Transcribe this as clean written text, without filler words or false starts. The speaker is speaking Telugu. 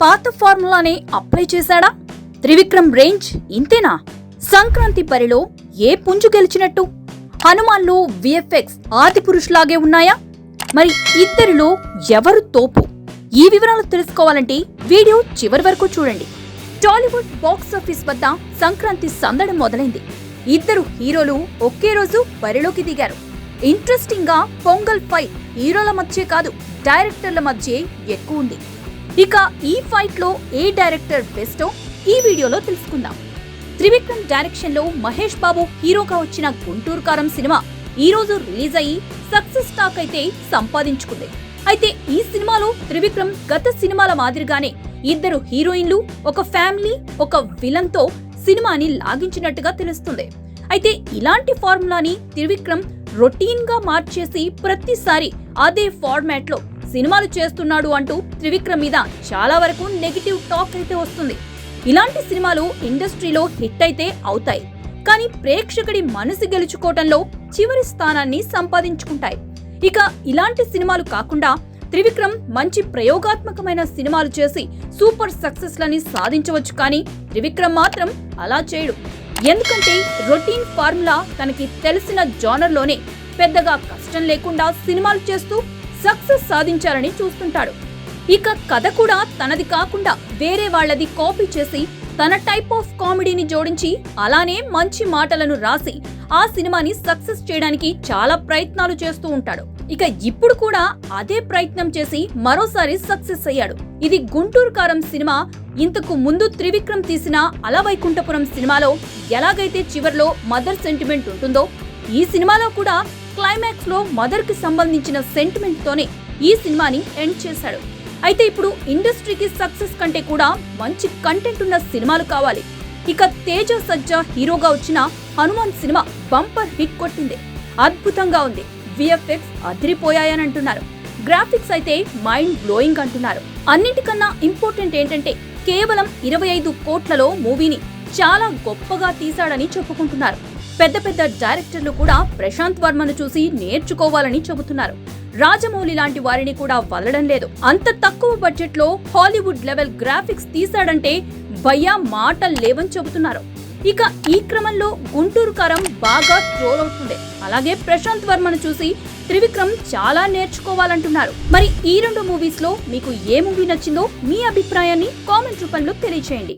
పాత ఫార్ములానే అప్లై చేశాడా? త్రివిక్రమ్ రేంజ్ ఇంతేనా? సంక్రాంతి పరిలో ఏ పుంజు గెలిచినట్టు? హనుమాన్లో విఎఫ్ఎక్స్ ఆది పురుషులాగే ఉన్నాయా? మరి ఇద్దరిలో ఎవరు తోపు? ఈ వివరాలు తెలుసుకోవాలంటే వీడియో చివరి వరకు చూడండి. టాలీవుడ్ బాక్సాఫీస్ వద్ద సంక్రాంతి సందడి మొదలైంది. ఇద్దరు హీరోలు ఒకే రోజు బరిలోకి దిగారు. ఇంట్రెస్టింగ్ గా పొంగల్ ఫైట్ హీరోల మధ్య కాదు, డైరెక్టర్ల మధ్య ఎక్కువ ఉంది. ఇక ఈ ఫైట్ లో ఏ డైరెక్టర్ బెస్టో ఈ వీడియోలో తెలుసుకుందాం. త్రివిక్రమ్ డైరెక్షన్ లో మహేష్ బాబు హీరోగా వచ్చిన గుంటూరు కారం సినిమా ఈ రోజు రిలీజ్ అయ్యి సక్సెస్ టాక్ అయితే సంపాదించుకుంది. అయితే ఈ సినిమాలో త్రివిక్రమ్ గత సినిమాల మాదిరిగానే ఇద్దరు హీరోయిన్లు, ఒక ఫ్యామిలీ, ఒక విలన్ తో సినిమాని లాగించినట్టుగా తెలుస్తుంది. అయితే ఇలాంటి ఫార్ములాని త్రివిక్రమ్ రొటీన్ గా మార్చేసి ప్రతిసారి అదే ఫార్మాట్ లో సినిమాలు చేస్తున్నాడు అంటూ త్రివిక్రమ్ మీద చాలా వరకు నెగిటివ్ టాక్ అయితే వస్తుంది. ఇలాంటి సినిమాలు ఇండస్ట్రీలో హిట్ అయితే అవుతాయి, కానీ ప్రేక్షకుడి మనసు గెలుచుకోవటంలో చివరి స్థానాన్ని సంపాదించుకుంటాయి. ఇక ఇలాంటి సినిమాలు కాకుండా త్రివిక్రమ్ మంచి ప్రయోగాత్మకమైన సినిమాలు చేసి సూపర్ సక్సెస్ లని సాధించవచ్చు, కానీ త్రివిక్రమ్ మాత్రం అలా చేయడు. ఎందుకంటే రొటీన్ ఫార్ములా తనకి తెలిసిన జానర్లోనే పెద్దగా కష్టం లేకుండా సినిమాలు చేస్తూ సక్సెస్ సాధించాలని చూస్తుంటాడు. ఇక కథ కూడా తనది కాకుండా వేరే వాళ్లది కాపీ చేసి తన టైప్ ఆఫ్ కామెడీని జోడించి అలానే మంచి మాటలను రాసి ఆ సినిమాని సక్సెస్ చేయడానికి చాలా ప్రయత్నాలు చేస్తూ ఉంటాడు. ఇక ఇప్పుడు కూడా అదే ప్రయత్నం చేసి మరోసారి సక్సెస్ అయ్యాడు. ఇది గుంటూరు కారం సినిమా. ఇంతకు ముందు త్రివిక్రమ్ తీసిన అలవైకుంఠపురం సినిమాలో ఎలాగైతే చివర్లో మదర్ సెంటిమెంట్ ఉంటుందో, ఈ సినిమాలో కూడా క్లైమాక్స్ లో మదర్ కి సంబంధించిన సెంటిమెంట్ తోనే ఈ సినిమాని ఎండ్ చేశాడు. అయితే ఇప్పుడు ఇండస్ట్రీకి సక్సెస్ కంటే కూడా మంచి కంటెంట్ ఉన్న సినిమాలు కావాలి. ఇక తేజ సజ్జా హీరోగా వచ్చిన హనుమాన్ సినిమా బంపర్ హిట్ కొట్టింది. అద్భుతంగా ఉంది, విఎఫ్ఎక్స్ అదిరిపోయాయని అంటున్నారు. గ్రాఫిక్స్ అయితే మైండ్ బ్లోయింగ్ అంటున్నారు. అన్నిటికన్నా ఇంపార్టెంట్ ఏంటంటే కేవలం 25 కోట్లలో మూవీని చాలా గొప్పగా తీశాడని చెప్పుకుంటున్నారు. పెద్ద పెద్ద డైరెక్టర్లు కూడా ప్రశాంత్ వర్మను చూసి నేర్చుకోవాలని చెబుతున్నారు. రాజమౌళి లాంటి వారిని కూడా వదలడం లేదు. అంత తక్కువ బడ్జెట్ లో హాలీవుడ్ లెవెల్ గ్రాఫిక్స్ తీశాడంటే భయ్యా మాటలు లేవని చెబుతున్నారు. ఇక ఈ క్రమంలో గుంటూరు కారం బాగా ట్రోల్ అవుతుంది. అలాగే ప్రశాంత్ వర్మను చూసి త్రివిక్రమ్ చాలా నేర్చుకోవాలంటున్నారు. మరి ఈ రెండు మూవీస్ లో మీకు ఏ మూవీ నచ్చిందో మీ అభిప్రాయాన్ని కామెంట్ రూపంలో తెలియచేయండి.